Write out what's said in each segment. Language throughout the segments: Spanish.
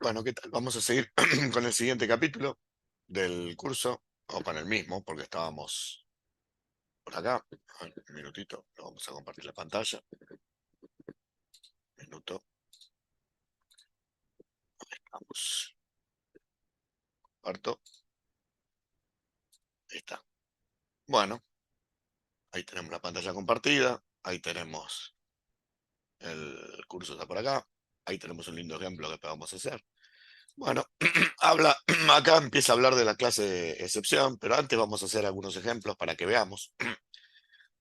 Bueno, ¿qué tal? Vamos a seguir con el siguiente capítulo del curso, o con el mismo, porque estábamos por acá. A ver, un minutito, lo vamos a compartir la pantalla. Minuto, vamos. Parto. Ahí está. Bueno, ahí tenemos la pantalla compartida. Ahí tenemos el curso está por acá. Ahí tenemos un lindo ejemplo que podemos hacer. Bueno, habla, acá empieza a hablar de la clase de excepción, pero antes vamos a hacer algunos ejemplos para que veamos.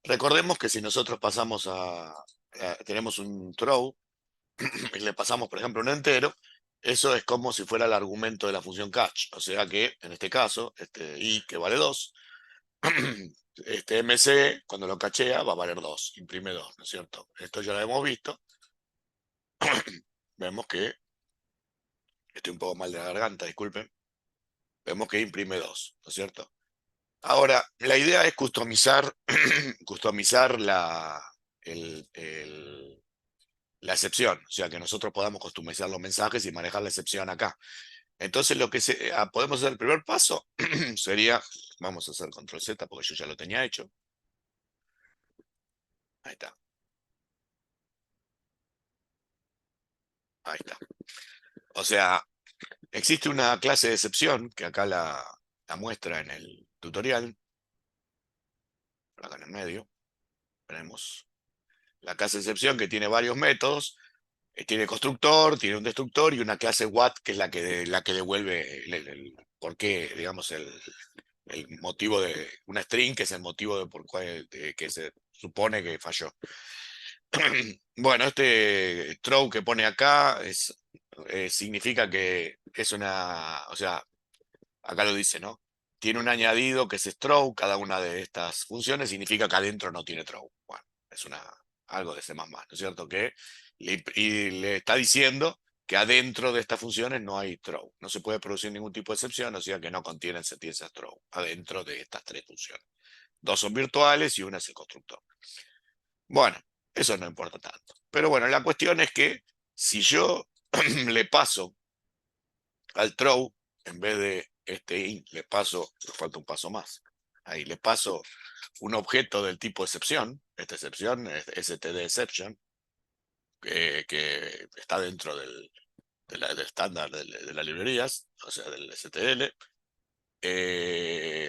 Recordemos que si nosotros pasamos tenemos un throw y le pasamos, por ejemplo, un entero, eso es como si fuera el argumento de la función catch. O sea que, en este caso, este i que vale 2, este MC, cuando lo cachea, va a valer 2, imprime 2, ¿no es cierto? Esto ya lo hemos visto. Vemos que, estoy un poco mal de la garganta, disculpen. Vemos que imprime 2, ¿no es cierto? Ahora, la idea es customizar la excepción, o sea, que nosotros podamos customizar los mensajes y manejar la excepción acá. Entonces, lo que podemos hacer el primer paso sería, vamos a hacer control Z porque yo ya lo tenía hecho. Ahí está. Ahí está. O sea, existe una clase de excepción que acá la muestra en el tutorial. Por acá en el medio. Tenemos la clase de excepción que tiene varios métodos. Tiene constructor, tiene un destructor y una clase what que es la que devuelve por qué, digamos, el motivo de una string, que es el motivo de por cuál que se supone que falló. Bueno, este throw que pone acá significa que es o sea, acá lo dice, ¿no? Tiene un añadido que es throw, cada una de estas funciones significa que adentro no tiene throw. Bueno, es algo de C++, ¿no es cierto? Y le está diciendo que adentro de estas funciones no hay throw. No se puede producir ningún tipo de excepción, o sea que no contienen sentencias throw adentro de estas tres funciones. Dos son virtuales y una es el constructor. Bueno, eso no importa tanto. Pero bueno, la cuestión es que si yo le paso al throw, en vez de este int, le paso, me falta un paso más. Ahí le paso un objeto del tipo excepción. Esta excepción es stdException, que está dentro del estándar de las librerías, o sea, del STL.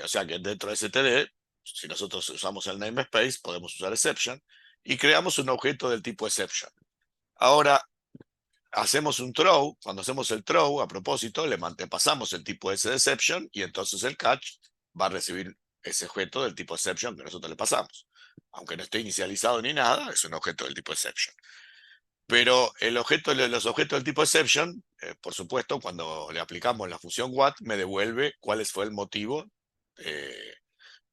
O sea que dentro de STD, si nosotros usamos el namespace, podemos usar exception y creamos un objeto del tipo exception. Ahora, hacemos un throw, cuando hacemos el throw, a propósito, le pasamos el tipo S de exception y entonces el catch va a recibir ese objeto del tipo exception que nosotros le pasamos. Aunque no esté inicializado ni nada, es un objeto del tipo exception. Pero los objetos del tipo exception, por supuesto, cuando le aplicamos la función what, me devuelve cuál fue el motivo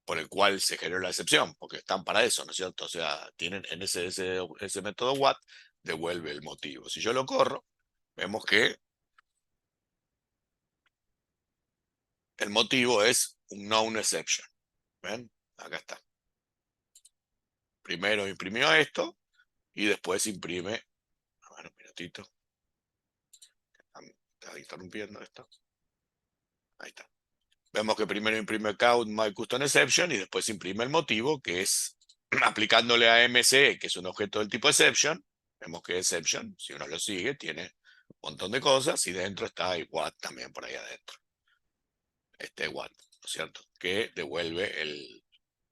por el cual se generó la excepción, porque están para eso, ¿no es cierto? O sea, tienen en ese método what, devuelve el motivo. Si yo lo corro, vemos que el motivo es un known exception. ¿Ven? Acá está. Primero imprimió esto y después imprime. A ver, un minutito. Está interrumpiendo esto. Ahí está. Vemos que primero imprime count my custom exception y después imprime el motivo, que es aplicándole a MC, que es un objeto del tipo exception. Vemos que exception, si uno lo sigue, tiene un montón de cosas y dentro está el what también por ahí adentro. Este what, ¿no es cierto? Que devuelve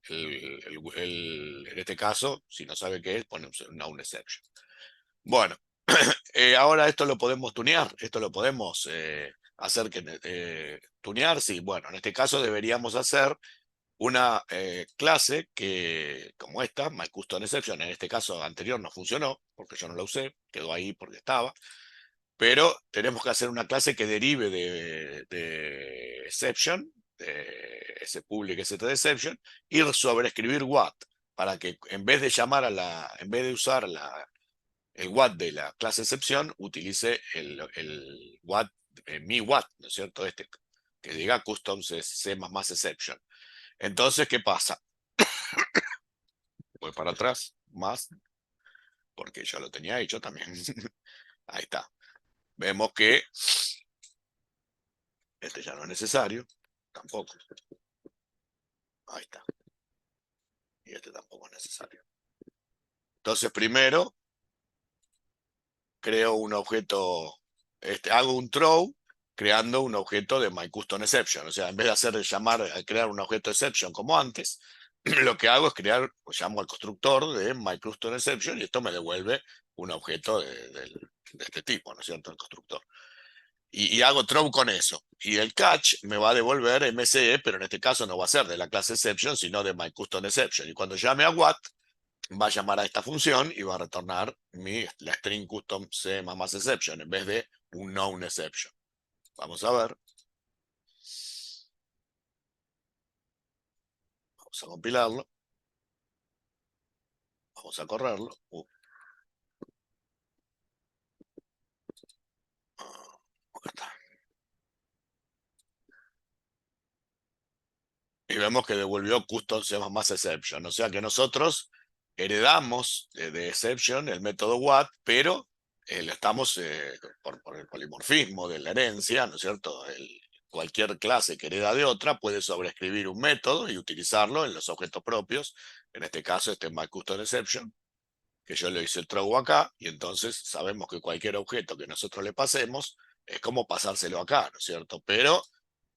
en este caso, si no sabe qué es, pone un known exception. Bueno, ahora esto lo podemos tunear, esto lo podemos hacer tunear, sí, bueno, en este caso deberíamos hacer una clase que, como esta, myCustomException, en este caso anterior no funcionó, porque yo no la usé, quedó ahí porque estaba, pero tenemos que hacer una clase que derive de exception, de ese public stdException, y sobreescribir what, para que en vez de en vez de usar el what de la clase excepción, utilice el what, mi what, ¿no es cierto? Que diga custom C++ exception. Entonces, ¿qué pasa? Voy para atrás, más, porque ya lo tenía hecho también. Ahí está. Vemos que ya no es necesario, tampoco. Ahí está. Y este tampoco es necesario. Entonces, primero creo un objeto, hago un throw creando un objeto de myCustomException. O sea, en vez de crear un objeto exception como antes, lo que hago es llamo al constructor de myCustomException y esto me devuelve un objeto de este tipo, ¿no es cierto? El constructor. Y hago throw con eso. Y el catch me va a devolver MCE, pero en este caso no va a ser de la clase exception, sino de myCustomException. Y cuando llame a what, va a llamar a esta función y va a retornar la string custom c más exception en vez de un known exception. Vamos a ver. Vamos a compilarlo. Vamos a correrlo. Acá está. Y vemos que devolvió custom c más exception. O sea que nosotros heredamos de exception el método what, pero lo estamos por el polimorfismo de la herencia, ¿no es cierto? Cualquier clase que hereda de otra puede sobreescribir un método y utilizarlo en los objetos propios. En este caso, este es myCustomException, que yo le hice el throw acá, y entonces sabemos que cualquier objeto que nosotros le pasemos es como pasárselo acá, ¿no es cierto? Pero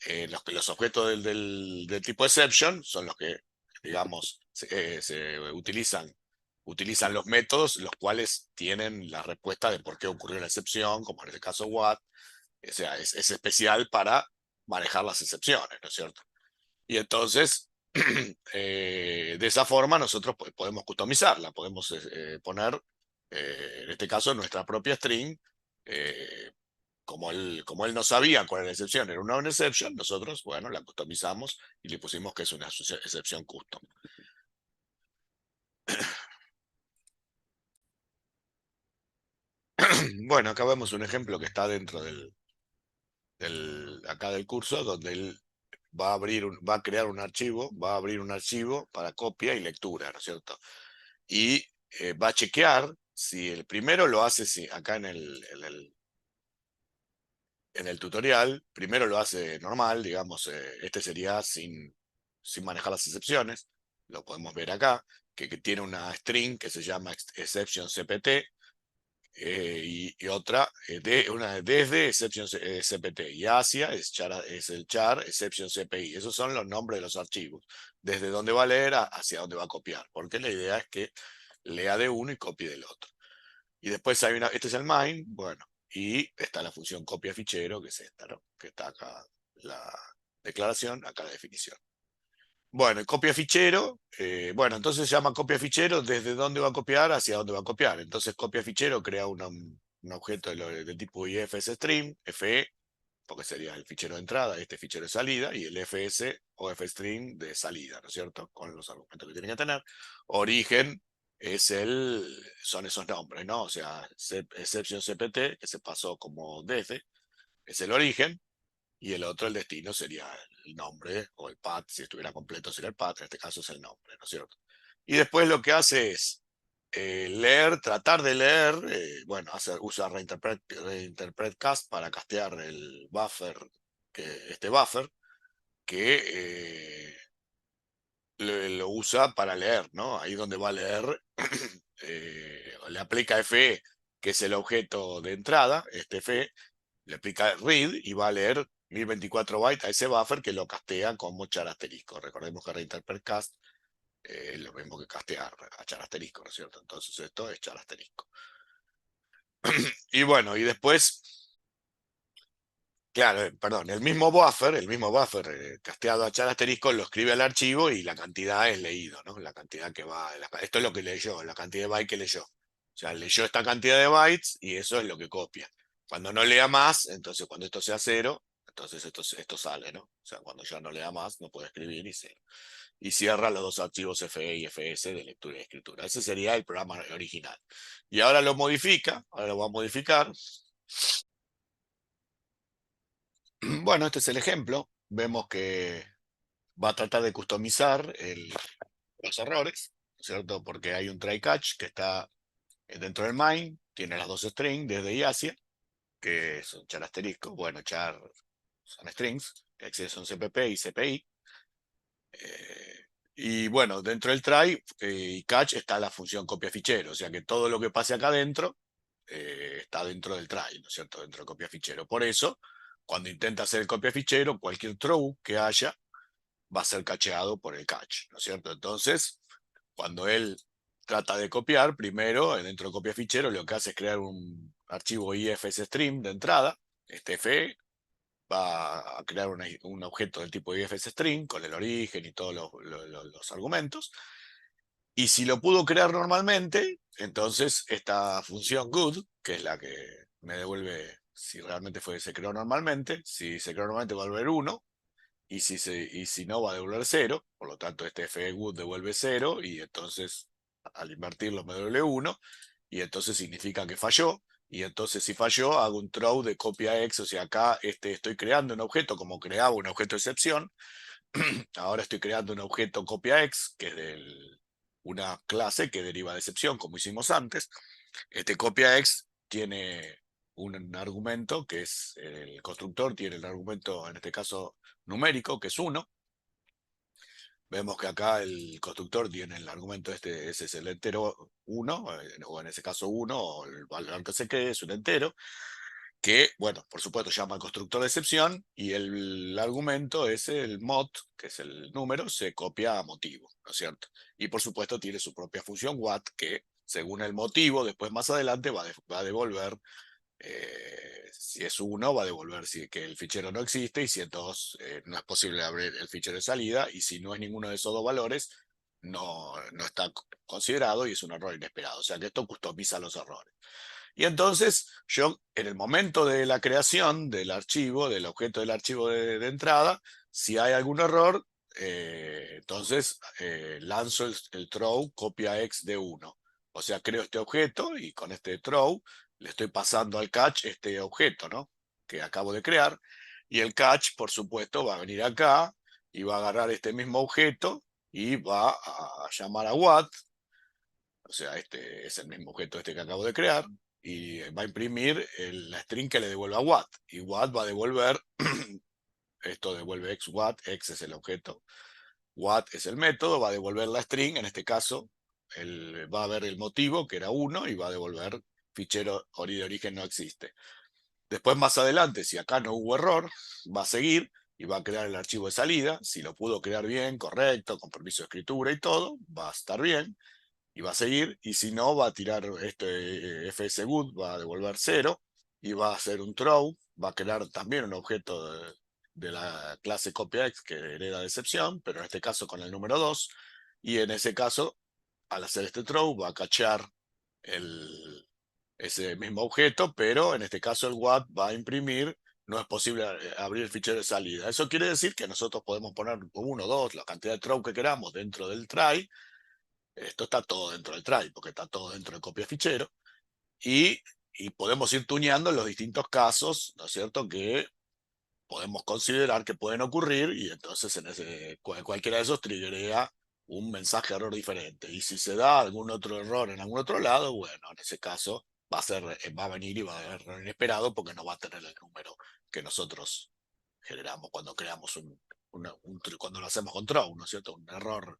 los objetos del tipo exception son los que, digamos, se utilizan los métodos, los cuales tienen la respuesta de por qué ocurrió la excepción, como en este caso what. O sea, es especial para manejar las excepciones, ¿no es cierto? Y entonces, de esa forma nosotros podemos customizarla, podemos poner, en este caso, nuestra propia string. eh, como él no sabía cuál era la excepción, era una exception, nosotros, bueno, la customizamos y le pusimos que es una excepción custom. Bueno, acá vemos un ejemplo que está dentro acá del curso, donde él va a crear un archivo, va a abrir un archivo para copia y lectura, ¿no es cierto? Y va a chequear si el primero lo hace, si acá en el tutorial, primero lo hace normal, digamos, este sería sin manejar las excepciones, lo podemos ver acá, que tiene una string que se llama exception cpt, y otra, desde exception cpt, y hacia es el char exception cpi. Esos son los nombres de los archivos, desde donde va a leer hacia dónde va a copiar, porque la idea es que lea de uno y copie del otro. Y después este es el main, bueno, y está la función copia fichero, que es esta, ¿no? Que está acá la declaración, acá la definición. Bueno, el copia fichero, bueno, entonces se llama copia fichero desde dónde va a copiar hacia dónde va a copiar. Entonces copia fichero crea un objeto de tipo ifstream, fe, porque sería el fichero de entrada, este fichero de salida, y el fs o fstream de salida, ¿no es cierto? Con los argumentos que tienen que tener. Origen son esos nombres, ¿no? O sea, exception cpt, que se pasó como desde, es el origen, y el otro, el destino, sería el nombre, o el path, si estuviera completo sería el path, en este caso es el nombre, ¿no es cierto? Y después lo que hace es tratar de leer, bueno, usa reinterpret cast para castear el buffer, este buffer, que lo usa para leer, ¿no? Ahí donde va a leer, le aplica fe, que es el objeto de entrada, este fe, le aplica read y va a leer 1024 bytes a ese buffer que lo castea como char asterisco. Recordemos que reinterpret cast es lo mismo que castear a char asterisco, ¿no es cierto? Entonces esto es char asterisco. Y bueno, y después, claro, perdón, el mismo buffer casteado a char asterisco lo escribe al archivo y la cantidad es leído, ¿no? La cantidad que va, esto es lo que leyó, la cantidad de bytes que leyó. O sea, leyó esta cantidad de bytes y eso es lo que copia. Cuando no lea más, entonces cuando esto sea cero, entonces esto sale, ¿no? O sea, cuando ya no lea más, no puede escribir y cero. Y cierra los dos archivos FE y FS de lectura y escritura. Ese sería el programa original. Y ahora lo modifica, ahora lo va a modificar. Bueno, este es el ejemplo. Vemos que va a tratar de customizar los errores, ¿cierto? Porque hay un try catch que está dentro del main, tiene las dos strings desde y hacia, que son char asterisco, bueno, char son strings, acceso en CPP y CPI. Y bueno, dentro del try y catch está la función copia fichero, o sea que todo lo que pase acá adentro está dentro del try, ¿no es cierto? Dentro de copia fichero. Por eso, cuando intenta hacer el copia fichero, cualquier throw que haya va a ser cacheado por el catch, ¿no es cierto? Entonces, cuando él trata de copiar, primero, dentro de copia fichero, lo que hace es crear un archivo ifstream de entrada. Este FE va a crear un objeto del tipo ifstream con el origen y todos los argumentos. Y si lo pudo crear normalmente, entonces esta función good, que es la que me devuelve si realmente se creó normalmente, si se creó normalmente va a devolver 1, y si no va a devolver 0, por lo tanto este fgood devuelve 0, y entonces al invertirlo me devuelve 1, y entonces significa que falló, y entonces si falló hago un throw de copia X, o sea acá estoy creando un objeto como creaba un objeto de excepción. Ahora estoy creando un objeto copia X, que es una clase que deriva de excepción, como hicimos antes. Este copia X tiene un argumento que es el constructor, tiene el argumento, en este caso numérico, que es 1. Vemos que acá el constructor tiene el argumento ese es el entero 1, o en ese caso 1, o el valor que se cree es un entero, que, bueno, por supuesto llama al constructor de excepción, y el argumento es el mod, que es el número, se copia a motivo, ¿no es cierto? Y por supuesto tiene su propia función what, que según el motivo, después más adelante va a devolver, si es 1, va a devolver que el fichero no existe, y si es 2, no es posible abrir el fichero de salida, y si no es ninguno de esos dos valores, no está considerado y es un error inesperado. O sea que esto customiza los errores. Y entonces yo, en el momento de la creación del archivo, del objeto del archivo de entrada, si hay algún error, entonces lanzo el throw copia X de 1. O sea, creo este objeto y con este throw le estoy pasando al catch este objeto, ¿no? Que acabo de crear. Y el catch, por supuesto, va a venir acá y va a agarrar este mismo objeto y va a llamar a what. O sea, este es el mismo objeto que acabo de crear, y va a imprimir la string que le devuelva a what. Y what va a devolver, esto devuelve x what, x es el objeto, what es el método, va a devolver la string, en este caso va a ver el motivo, que era 1, y va a devolver fichero de origen no existe. Después, más adelante, si acá no hubo error, va a seguir y va a crear el archivo de salida. Si lo pudo crear bien, correcto, con permiso de escritura y todo, va a estar bien y va a seguir, y si no, va a tirar este fsgood, va a devolver 0, y va a hacer un throw, va a crear también un objeto de la clase copyX que hereda de excepción, pero en este caso con el número 2, y en ese caso, al hacer este throw, va a cachear ese mismo objeto, pero en este caso el what va a imprimir, no es posible abrir el fichero de salida. Eso quiere decir que nosotros podemos poner 1, 2, la cantidad de throw que queramos dentro del try. Esto está todo dentro del try, porque está todo dentro del copia fichero, y, y podemos ir tuneando los distintos casos, ¿no es cierto?, que podemos considerar que pueden ocurrir, y entonces cualquiera de esos triggerea un mensaje error diferente. Y si se da algún otro error en algún otro lado, bueno, en ese caso va a venir y va a haber error inesperado, porque no va a tener el número que nosotros generamos cuando creamos cuando lo hacemos con throw, ¿no es cierto? Un error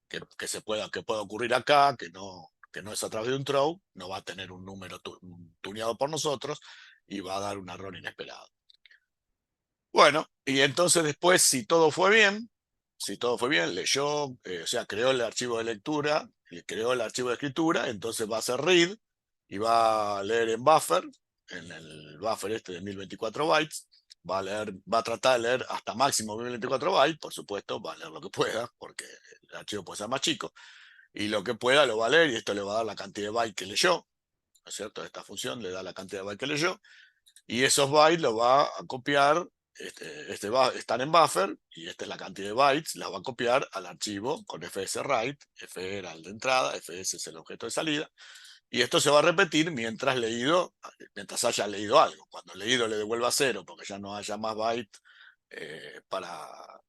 que pueda ocurrir acá, que no es a través de un throw, no va a tener un número tuneado por nosotros, y va a dar un error inesperado. Bueno, y entonces después, si todo fue bien, leyó, o sea, creó el archivo de lectura, creó el archivo de escritura, entonces va a hacer read y va a leer en buffer, en el buffer este de 1024 bytes, va a tratar de leer hasta máximo 1024 bytes, por supuesto, va a leer lo que pueda, porque el archivo puede ser más chico, y lo que pueda lo va a leer, y esto le va a dar la cantidad de bytes que leyó, ¿no es cierto? Esta función le da la cantidad de bytes que leyó, y esos bytes los va a copiar, están en buffer, y esta es la cantidad de bytes, la va a copiar al archivo con fsWrite, f era el de entrada, fs es el objeto de salida, y esto se va a repetir mientras haya leído algo. Cuando el leído le devuelva 0, porque ya no haya más bytes para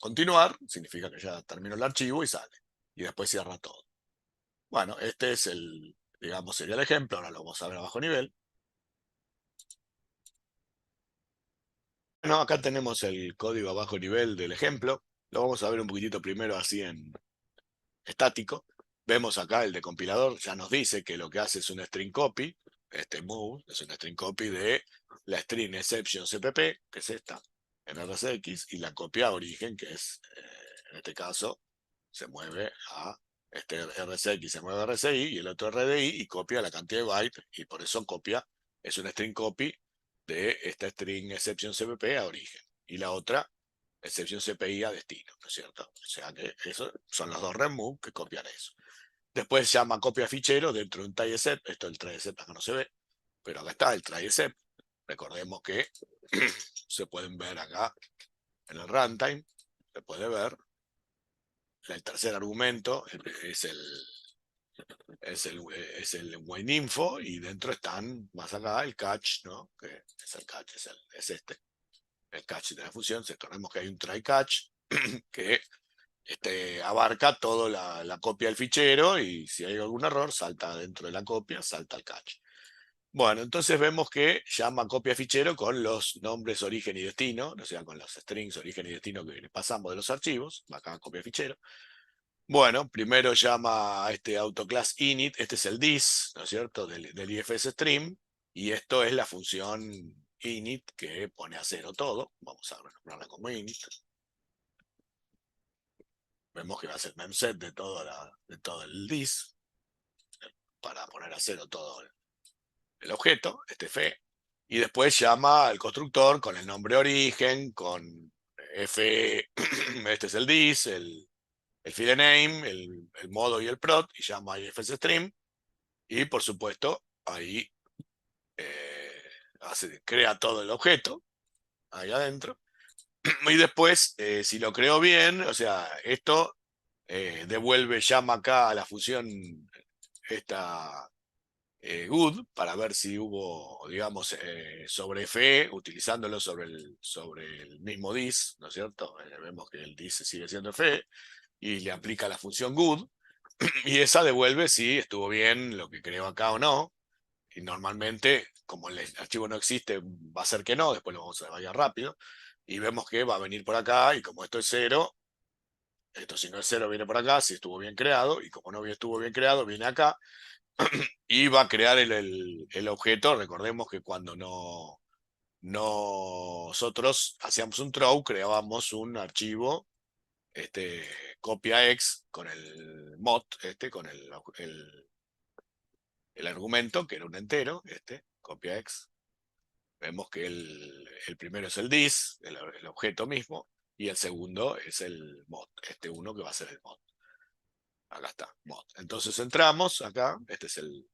continuar, significa que ya terminó el archivo y sale, y después cierra todo. Bueno, este es digamos, sería el ejemplo, ahora lo vamos a ver a bajo nivel. Bueno, acá tenemos el código a bajo nivel del ejemplo. Lo vamos a ver un poquitito primero así en estático. Vemos acá el decompilador, ya nos dice que lo que hace es un string copy. Este move es un string copy de la string exception cpp, que es esta, en RCX, y la copia origen, que es, en este caso, se mueve a este RCX, se mueve a RCI, y el otro RDI, y copia la cantidad de bytes, y por eso copia, es un string copy de esta string exception cpp a origen. Y la otra excepción CPI a destino, ¿no es cierto? O sea que esos son los dos remove que copian eso. Después se llama copia fichero dentro de un try-except. Esto el try-except acá no se ve, pero acá está el try-except. Recordemos que se pueden ver acá en el runtime, se puede ver el tercer argumento es el win info, y dentro están más acá el catch, ¿no? Que es el catch, es este, el catch de la función. Recordemos que hay un try catch que abarca toda la copia del fichero, y si hay algún error, salta dentro de la copia, salta el catch. Bueno, entonces vemos que llama copia fichero con los nombres origen y destino, o sea, con los strings origen y destino que pasamos de los archivos, acá copia fichero. Bueno, primero llama a este autoclass init, este es el dis, ¿no es cierto?, del IFS stream, y esto es la función init que pone a cero todo. Vamos a renombrarla como init. Vemos que va a ser memset de todo el dis, para poner a cero todo el objeto, este fe, y después llama al constructor con el nombre origen, con f, este es el dis, el file name, el modo y el prod, y llama a ifsstream, y por supuesto ahí crea todo el objeto ahí adentro. Y después, si lo creo bien, o sea, esto devuelve, llama acá a la función esta good, para ver si hubo, digamos, sobre fe, utilizándolo sobre el mismo dis, ¿no es cierto? Vemos que el dis sigue siendo fe, y le aplica la función good, y esa devuelve si estuvo bien lo que creo acá o no. Y normalmente, como el archivo no existe, va a ser que no, después lo vamos a ver rápido, y vemos que va a venir por acá, y como esto es cero, esto si no es cero viene por acá, si estuvo bien creado, y como no estuvo bien creado, viene acá, y va a crear el objeto. Recordemos que cuando nosotros hacíamos un throw, creábamos un archivo, copia x, con el mod, con el argumento, que era un entero, copia x. Vemos que el primero es el dis, el objeto mismo, y el segundo es el mod, uno que va a ser el mod. Acá está, mod. Entonces entramos acá, este es el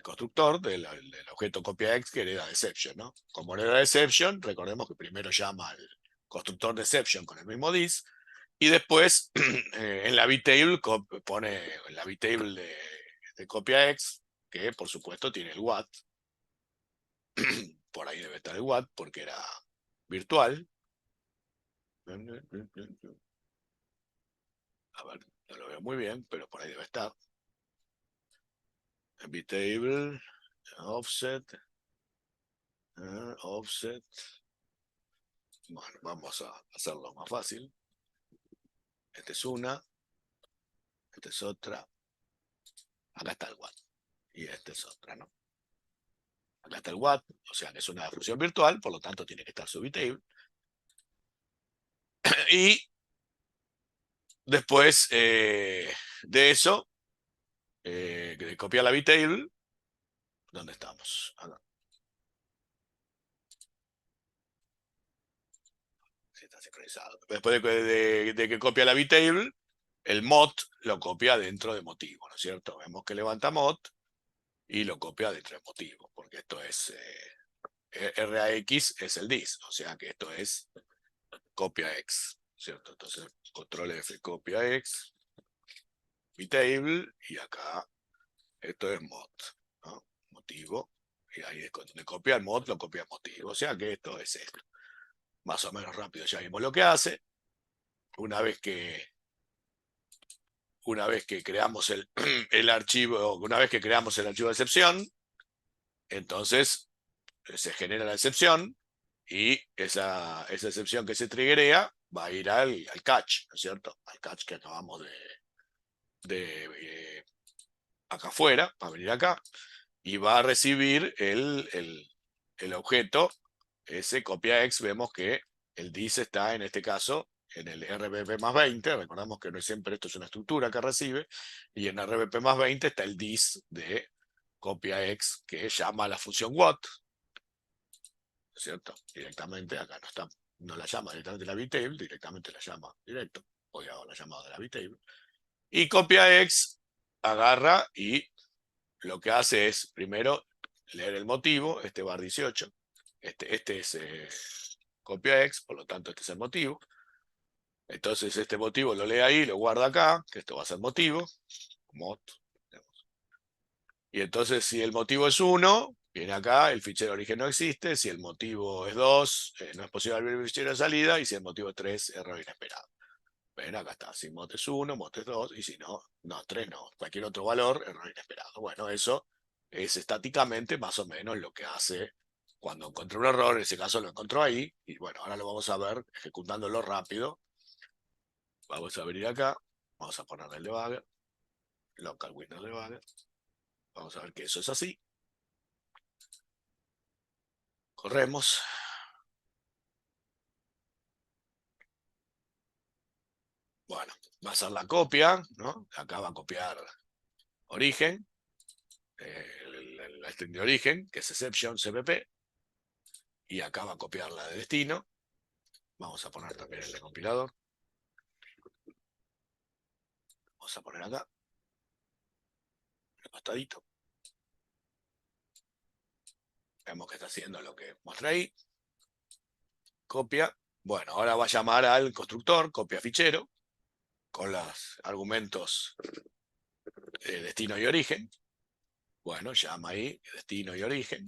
constructor del objeto copia x que hereda de exception, ¿no? Como hereda de exception, recordemos que primero llama al constructor de exception con el mismo dis, y después en la vtable pone en la vtable de copia x, que por supuesto tiene el what. Por ahí debe estar el what, porque era virtual. A ver, no lo veo muy bien, pero por ahí debe estar. Vtable, offset, offset. Bueno, vamos a hacerlo más fácil. Esta es una, esta es otra. Acá está el what. Y esta es otra, ¿no? Acá está el what, o sea que es una función virtual, por lo tanto tiene que estar su vtable. Y después de eso, de copiar la vtable, ¿dónde estamos? Acá. Sí, está sincronizado. Después de que copia la vtable, el mod lo copia dentro de motivo, ¿no es cierto? Vemos que levanta mod y lo copia dentro de motivo, porque esto es RAX es el dis, o sea que esto es copia x, ¿cierto? Entonces, control F, copia x, vtable, y acá esto es mod, ¿no? Motivo, y ahí es donde copia el mod, lo copia el motivo, o sea que esto es esto. Más o menos rápido ya vimos lo que hace. Una vez que creamos el archivo, una vez que creamos el archivo de excepción, entonces se genera la excepción, y esa excepción que se triggerea va a ir al catch, ¿no es cierto? Al catch que acabamos de acá afuera, va a venir acá, y va a recibir el objeto, ese copia X. Vemos que el dis está en este caso en el RBP más 20, recordamos que no es siempre esto es una estructura que recibe, y en RBP más 20 está el dis de copia X que llama a la función what, ¿no es cierto? Directamente acá no está, no la llama directamente la bitable, directamente la llama directo, o ya la llamada de la bitable, y copia X agarra y lo que hace es, primero, leer el motivo, este bar 18, este es copia X, por lo tanto este es el motivo. Entonces este motivo lo lee ahí, lo guarda acá, que esto va a ser motivo, mot. Y entonces si el motivo es 1, viene acá, el fichero origen no existe, si el motivo es 2, no es posible abrir el fichero de salida, y si el motivo es 3, error inesperado. Ven, acá está, si mot es 1, mot es 2, y si no, no, 3 no, cualquier otro valor, error inesperado. Bueno, eso es estáticamente más o menos lo que hace cuando encontró un error, en ese caso lo encontró ahí, y bueno, ahora lo vamos a ver ejecutándolo rápido. Vamos a venir acá, vamos a ponerle el debugger, local Windows debugger, vamos a ver que eso es así. Corremos. Bueno, va a ser la copia, ¿no? Acá va a copiar origen, la string de origen, que es exception cpp, y acá va a copiar la de destino. Vamos a poner también el de compilador. Vamos a poner acá, el costadito. Vemos que está haciendo lo que mostré ahí. Copia. Bueno, ahora va a llamar al constructor, copia fichero, con los argumentos destino y origen. Bueno, llama ahí, destino y origen,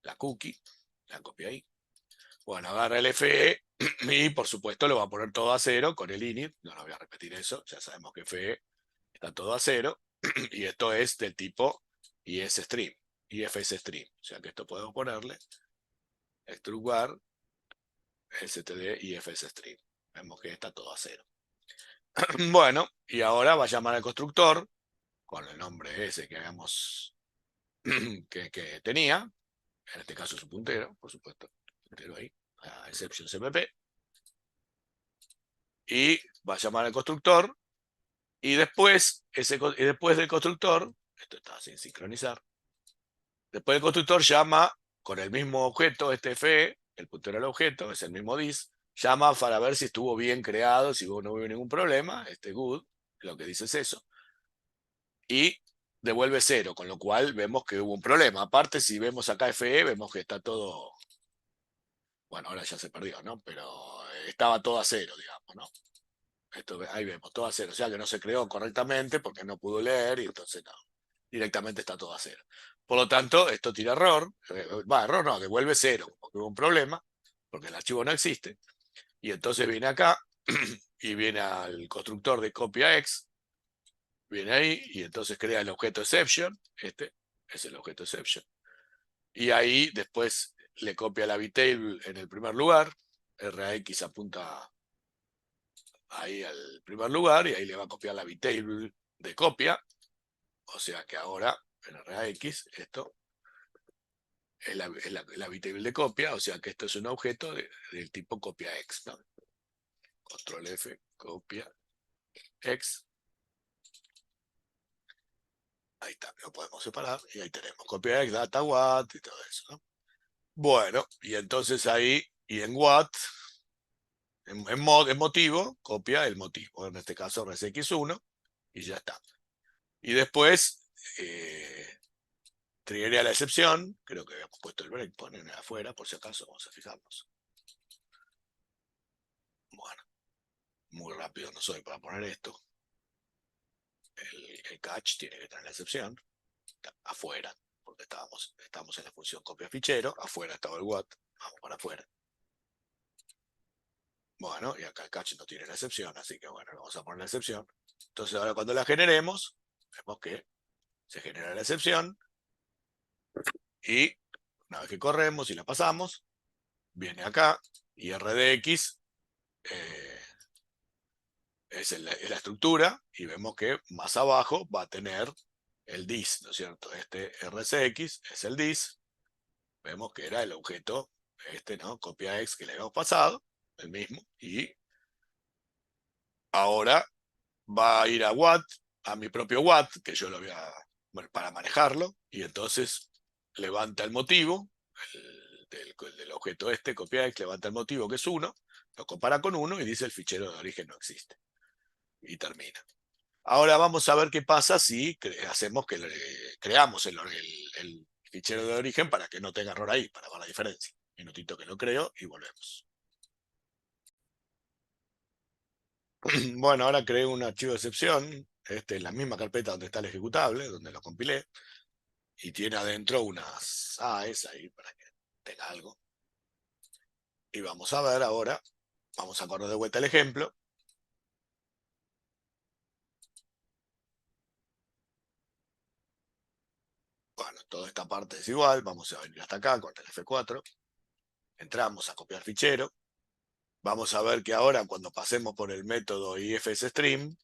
la cookie, la copia ahí. Bueno, agarra el FE y por supuesto lo va a poner todo a cero con el init. No lo voy a repetir eso, ya sabemos que FE está todo a cero. Y esto es del tipo ISStream, IFSStream. O sea que esto podemos ponerle struct std IFSStream. Vemos que está todo a cero. Bueno, y ahora va a llamar al constructor con el nombre ese que habíamos que tenía, en este caso su puntero, por supuesto, puntero ahí, a exception cpp, y va a llamar al constructor, y después, y después del constructor, esto está sin sincronizar, después del constructor llama con el mismo objeto, este FE, el puntero del objeto, es el mismo dis, llama para ver si estuvo bien creado, si no hubo ningún problema, este good, lo que dice es eso, y devuelve 0, con lo cual vemos que hubo un problema. Aparte, si vemos acá FE, vemos que está todo, bueno, ahora ya se perdió, ¿no? Pero estaba todo a 0, digamos, ¿no? Esto, ahí vemos, todo a 0, o sea que no se creó correctamente porque no pudo leer y entonces no, directamente está todo a 0. Por lo tanto, esto tira error, error no, devuelve 0, porque hubo un problema, porque el archivo no existe, y entonces viene acá y viene al constructor de copia X, viene ahí y entonces crea el objeto exception, este es el objeto exception, y ahí después le copia la bitable en el primer lugar, RAX apunta ahí al primer lugar y ahí le va a copiar la bitable de copia, o sea que ahora en RAX esto es la bitable de copia, o sea que esto es un objeto del tipo copia X, ¿no? Control F, copia X. Ahí está, lo podemos separar y ahí tenemos copia X, data what y todo eso, ¿no? Bueno, y entonces ahí, y en what, en motivo, copia el motivo, en este caso resx1, y ya está. Y después, triggería la excepción, creo que habíamos puesto el breakpoint en afuera, por si acaso, vamos a fijarnos. Bueno, muy rápido no soy para poner esto. El catch tiene que tener la excepción, está afuera, porque estamos en la función copia fichero, afuera estaba el what, vamos para afuera. Bueno, y acá el catch no tiene la excepción, así que bueno, vamos a poner la excepción. Entonces ahora cuando la generemos, vemos que se genera la excepción y una vez que corremos y la pasamos, viene acá, y R de X es la estructura, y vemos que más abajo va a tener el dis, ¿no es cierto? Este RCX es el dis, vemos que era el objeto, ¿no? Copia X que le habíamos pasado, el mismo, y ahora va a ir a Watt, a mi propio Watt, que yo lo voy a, bueno, para manejarlo, y entonces levanta el motivo, del objeto copia X, levanta el motivo que es 1, lo compara con 1 y dice el fichero de origen no existe. Y termina. Ahora vamos a ver qué pasa si hacemos que creamos el fichero de origen para que no tenga error ahí, para ver la diferencia. Minutito que lo creo y volvemos. Bueno, ahora creé un archivo de excepción, en la misma carpeta donde está el ejecutable, donde lo compilé, y tiene adentro unas AES ahí para que tenga algo. Y vamos a ver ahora, vamos a correr de vuelta el ejemplo. Bueno, toda esta parte es igual, vamos a venir hasta acá con el F4, entramos a copiar fichero. Vamos a ver que ahora cuando pasemos por el método ifsstream,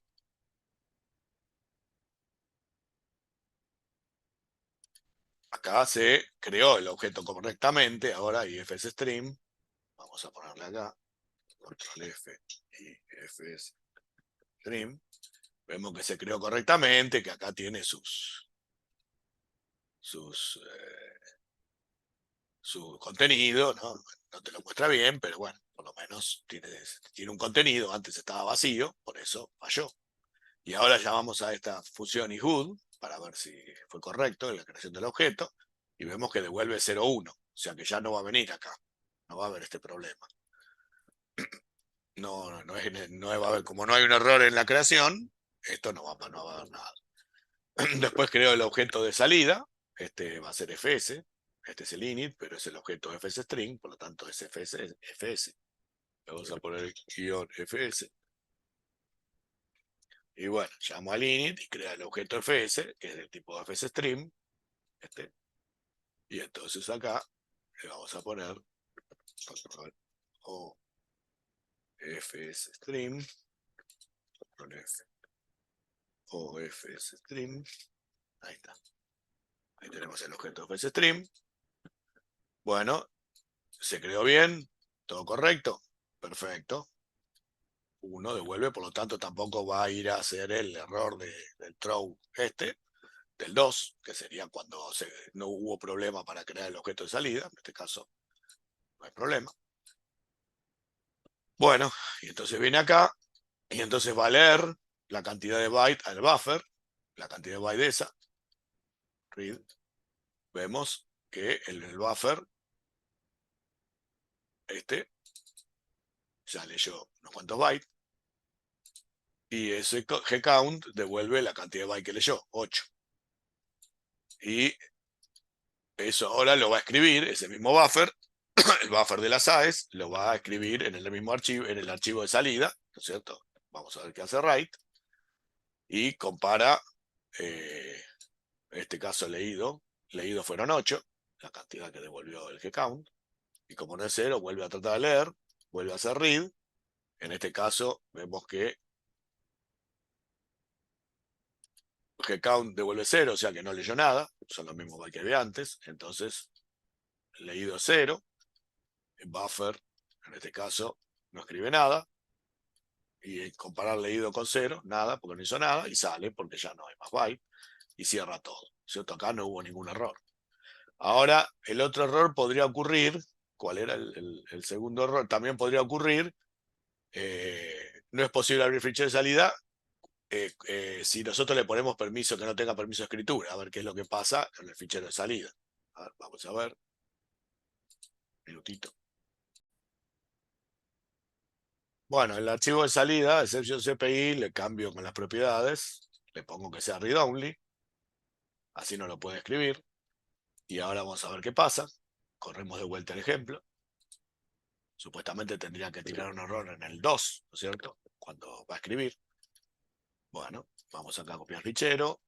acá se creó el objeto correctamente, ahora ifsstream, vamos a ponerle acá, control F, ifsstream, vemos que se creó correctamente, que acá tiene su contenido, ¿no? No te lo muestra bien, pero bueno, por lo menos tiene un contenido, antes estaba vacío, por eso falló. Y ahora llamamos a esta función IHOOD para ver si fue correcto en la creación del objeto y vemos que devuelve 0,1, o sea que ya no va a venir acá, no va a haber este problema. No va a haber, como no hay un error en la creación, esto no va a haber nada. Después creo el objeto de salida, este va a ser fs, este es el init, pero es el objeto fsstring, por lo tanto es fs. Le vamos a poner guión fs. Y bueno, llamo al init y crea el objeto fs, que es del tipo fsstream, y entonces acá le vamos a poner o fsstream, o fsstream, ahí está. Ahí tenemos el objeto fsstream. Bueno, se creó bien, todo correcto, perfecto. 1 devuelve, por lo tanto tampoco va a ir a hacer el error del throw del 2, que sería cuando no hubo problema para crear el objeto de salida, en este caso no hay problema. Bueno, y entonces viene acá, y entonces va a leer la cantidad de bytes al buffer, la cantidad de bytes de esa, read, vemos que el buffer, ya leyó unos cuantos bytes, y ese gcount devuelve la cantidad de bytes que leyó, 8. Y eso ahora lo va a escribir, ese mismo buffer, el buffer de las AES, lo va a escribir en el mismo archivo, en el archivo de salida, ¿no es cierto? Vamos a ver qué hace write, y compara, este caso leído fueron 8, la cantidad que devolvió el gcount, y como no es 0, vuelve a tratar de leer, vuelve a hacer read, en este caso vemos que gcount devuelve 0, o sea que no leyó nada, son los mismos bytes que había antes, entonces leído 0, el buffer, en este caso, no escribe nada, y comparar leído con 0, nada, porque no hizo nada, y sale porque ya no hay más byte, y cierra todo, ¿cierto? Acá no hubo ningún error. Ahora, el otro error podría ocurrir, ¿cuál era el segundo error? También podría ocurrir, no es posible abrir fichero de salida si nosotros le ponemos permiso que no tenga permiso de escritura, a ver qué es lo que pasa en el fichero de salida. A ver, vamos a ver. Minutito. Bueno, el archivo de salida, exception CPI, le cambio con las propiedades, le pongo que sea read-only, así no lo puede escribir. Y ahora vamos a ver qué pasa. Corremos de vuelta el ejemplo. Supuestamente tendría que tirar un error en el 2, ¿no es cierto? Cuando va a escribir. Bueno, vamos acá a copiar fichero.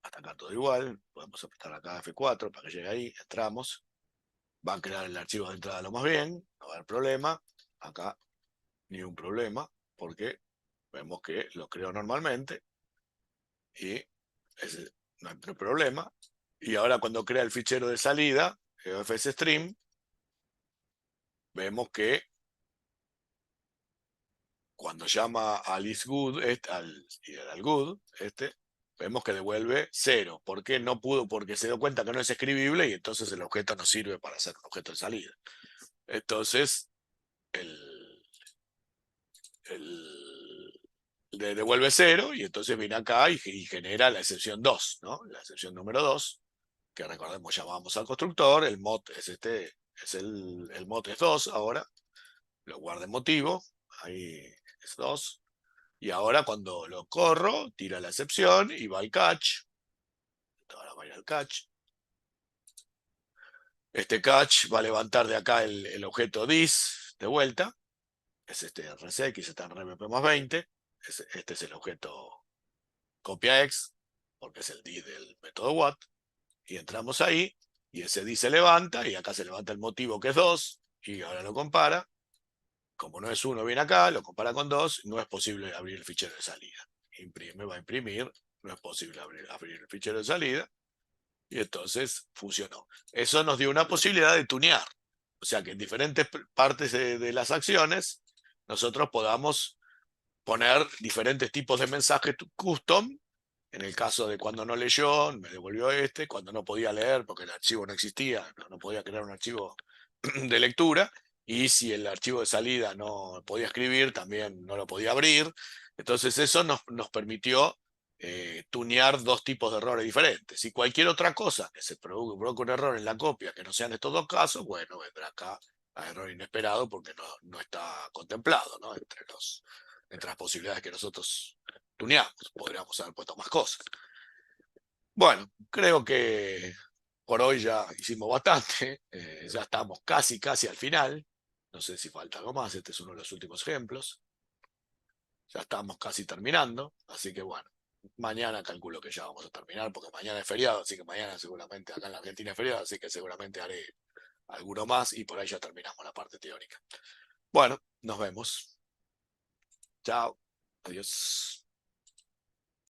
Hasta acá todo igual. Podemos apretar acá F4 para que llegue ahí. Entramos. va a crear el archivo de entrada lo más bien, no va a haber problema. Acá ni un problema, porque vemos que lo creo normalmente y ese no hay problema. Y ahora cuando crea el fichero de salida, fsstream, vemos que cuando llama al isGood, al good, vemos que devuelve 0. ¿Por qué no pudo? Porque se dio cuenta que no es escribible y entonces el objeto no sirve para ser un objeto de salida. Entonces, le devuelve 0 y entonces viene acá y genera la excepción 2, ¿no? La excepción número 2, que recordemos llamamos al constructor, el mod es el mod es 2 ahora, lo guarda en motivo, ahí es 2, y ahora cuando lo corro, tira la excepción y va al catch, ahora va a ir al catch. Este catch va a levantar de acá el objeto dis de vuelta, es este RCX, está en RMP más 20, este es el objeto copia X, porque es el dis del método what, y entramos ahí, y ese dis se levanta, y acá se levanta el motivo que es 2, y ahora lo compara. Como no es 1, viene acá, lo compara con 2, no es posible abrir el fichero de salida. Imprime, va a imprimir, no es posible abrir el fichero de salida, y entonces funcionó. Eso nos dio una posibilidad de tunear. O sea que en diferentes partes de las acciones, nosotros podamos poner diferentes tipos de mensajes custom. En el caso de cuando no leyó, me devolvió cuando no podía leer porque el archivo no existía, no podía crear un archivo de lectura, y si el archivo de salida no podía escribir, también no lo podía abrir. Entonces eso nos permitió tunear dos tipos de errores diferentes. Y cualquier otra cosa que se provoque un error en la copia, que no sean estos dos casos, bueno, vendrá acá a error inesperado porque no está contemplado, ¿no? Entre las posibilidades que nosotros tuneamos. Podríamos haber puesto más cosas. Bueno, creo que por hoy ya hicimos bastante. Ya estamos casi al final. No sé si falta algo más. Este es uno de los últimos ejemplos. Ya estamos casi terminando. Así que bueno, mañana calculo que ya vamos a terminar porque mañana es feriado. Así que mañana seguramente acá en la Argentina es feriado. Así que seguramente haré alguno más y por ahí ya terminamos la parte teórica. Bueno, nos vemos. Chao. Adiós.